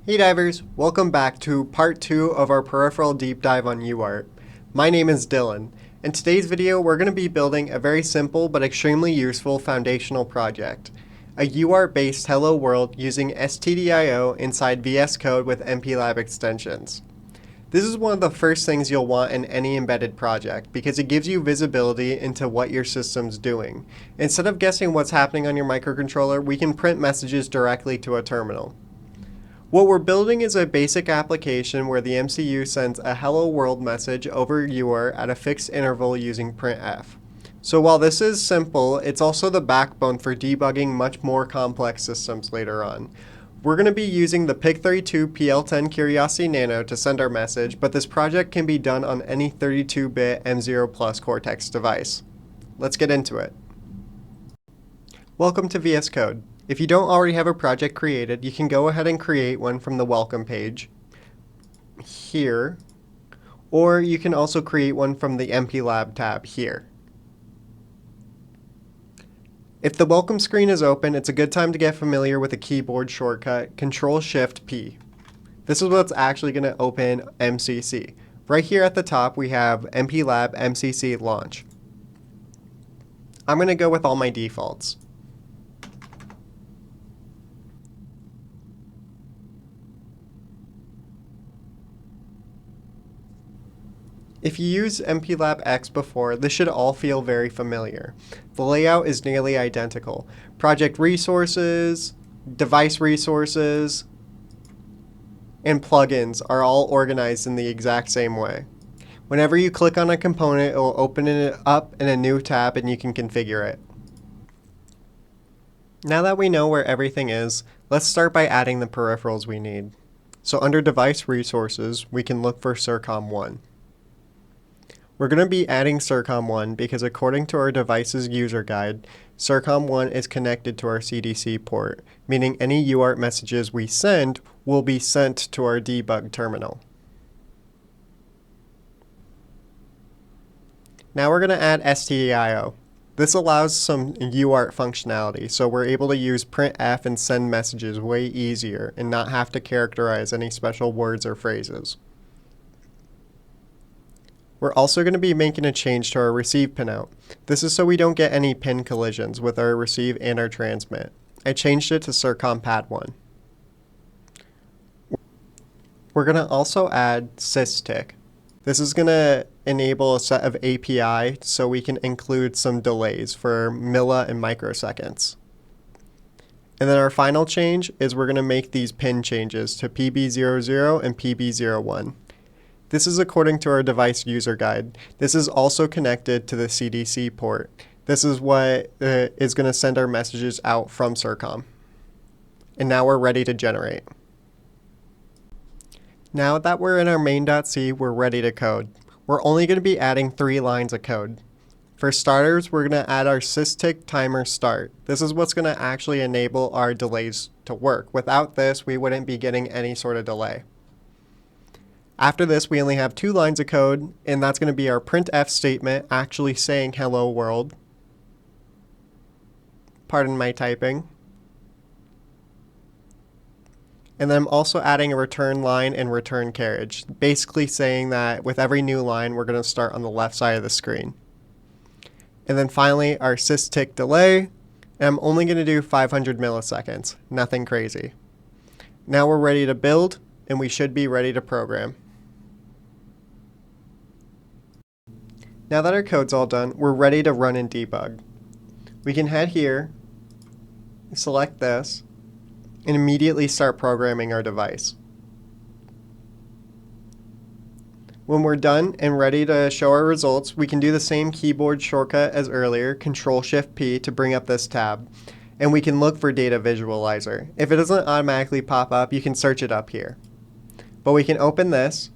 Hey divers, welcome back to part 2 of our Peripheral Deep Dive on UART. My name is Dylan. In today's video, we're going to be building a very simple but extremely useful foundational project. A UART-based Hello World using stdio inside VS Code with MPLAB Extensions. This is one of the first things you'll want in any embedded project because it gives you visibility into what your system's doing. Instead of guessing what's happening on your microcontroller, we can print messages directly to a terminal. What we're building is a basic application where the MCU sends a hello world message over UART at a fixed interval using printf. So while this is simple, it's also the backbone for debugging much more complex systems later on. We're going to be using the PIC32 PL10 Curiosity Nano to send our message, but this project can be done on any 32-bit M0 Plus Cortex device. Let's get into it. Welcome to VS Code. If you don't already have a project created, you can go ahead and create one from the welcome page here, or you can also create one from the MPLAB tab here. If the welcome screen is open, it's a good time to get familiar with the keyboard shortcut Control-Shift-P. This is what's actually going to open MCC. Right here at the top we have MPLAB MCC Launch. I'm going to go with all my defaults. If you used MPLAB X before, this should all feel very familiar. The layout is nearly identical. Project resources, device resources, and plugins are all organized in the exact same way. Whenever you click on a component, it will open it up in a new tab and you can configure it. Now that we know where everything is, let's start by adding the peripherals we need. So under device resources, we can look for SIRCOM1. We're going to be adding SIRCOM1 because according to our device's user guide, SIRCOM1 is connected to our CDC port, meaning any UART messages we send will be sent to our debug terminal. Now we're going to add stdio. This allows some UART functionality, so we're able to use printf and send messages way easier and not have to characterize any special words or phrases. We're also going to be making a change to our receive pinout. This is so we don't get any pin collisions with our receive and our transmit. I changed it to SIRCOM-PAD1. We're going to also add systick. This is going to enable a set of API so we can include some delays for milli and microseconds. And then our final change is we're going to make these pin changes to PB00 and PB01. This is according to our device user guide. This is also connected to the CDC port. This is what is going to send our messages out from SIRCOM. And now we're ready to generate. Now that we're in our main.c, we're ready to code. We're only going to be adding 3 lines of code. For starters, we're going to add our systick timer start. This is what's going to actually enable our delays to work. Without this, we wouldn't be getting any sort of delay. After this, we only have 2 lines of code, and that's going to be our printf statement actually saying hello world. Pardon my typing. And then I'm also adding a return line and return carriage, basically saying that with every new line, we're going to start on the left side of the screen. And then finally, our systick delay, and I'm only going to do 500 milliseconds, nothing crazy. Now we're ready to build, and we should be ready to program. Now that our code's all done, we're ready to run and debug. We can head here, select this, and immediately start programming our device. When we're done and ready to show our results, we can do the same keyboard shortcut as earlier, Control-Shift-P, to bring up this tab. And we can look for Data Visualizer. If it doesn't automatically pop up, you can search it up here. But we can open this,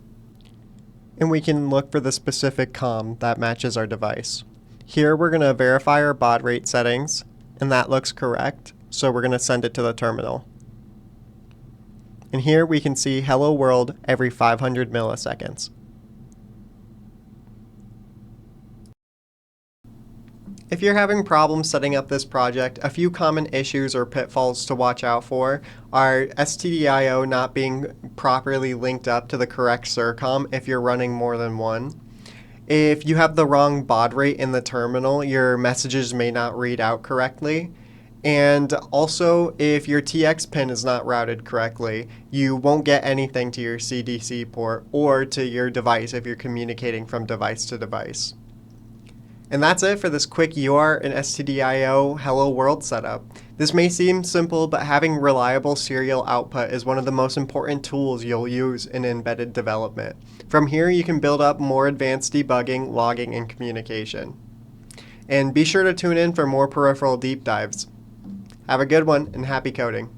and we can look for the specific COM that matches our device. Here we're going to verify our baud rate settings, and that looks correct, so we're going to send it to the terminal. And here we can see hello world every 500 milliseconds. If you're having problems setting up this project, a few common issues or pitfalls to watch out for are STDIO not being properly linked up to the correct SIRCOM if you're running more than one. If you have the wrong baud rate in the terminal, your messages may not read out correctly. And also, if your TX pin is not routed correctly, you won't get anything to your CDC port or to your device if you're communicating from device to device. And that's it for this quick UART and STDIO Hello World setup. This may seem simple, but having reliable serial output is one of the most important tools you'll use in embedded development. From here, you can build up more advanced debugging, logging, and communication. And be sure to tune in for more peripheral deep dives. Have a good one, and happy coding.